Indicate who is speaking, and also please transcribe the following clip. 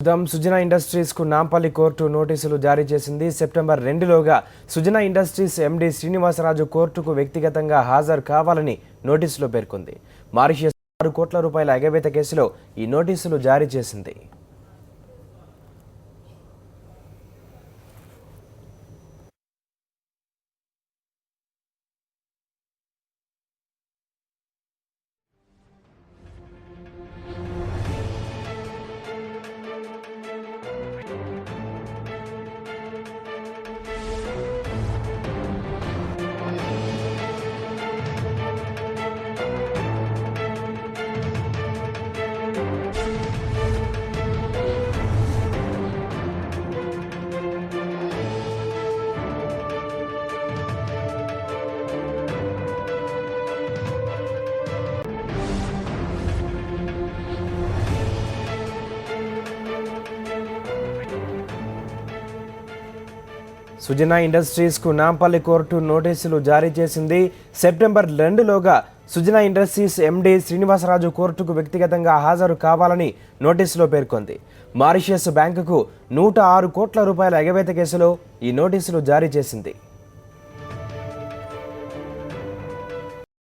Speaker 1: Sujana industries కు Nampally court నోటీసులు జారీ చేసింది. సెప్టెంబర్ 2లోగా సుజనా ఇండస్ట్రీస్ ఎండీ శ్రీనివాసరాజు కోర్టుకు వ్యక్తిగతంగా హాజరు కావాలని నోటీసులో పేర్కొంది. మారిషియస్ 6 కోట్ల రూపాయల ఎగవేత కేసులో ఈ నోటీసులు జారీ చేసింది. సుజనా ఇండస్ట్రీస్ కు నాంపల్లి కోర్టు నోటీసులు జారీ చేసింది. సెప్టెంబర్ 2లోగా సుజనా ఇండస్ట్రీస్ ఎండీ శ్రీనివాసరాజు కోర్టుకు వ్యక్తిగతంగా హాజరు కావాలని నోటీసులో పేర్కొంది. మారిషియస్ బ్యాంకుకు 106 కోట్ల రూపాయల ఎగవేత కేసులో ఈ నోటీసులు జారీ చేసింది.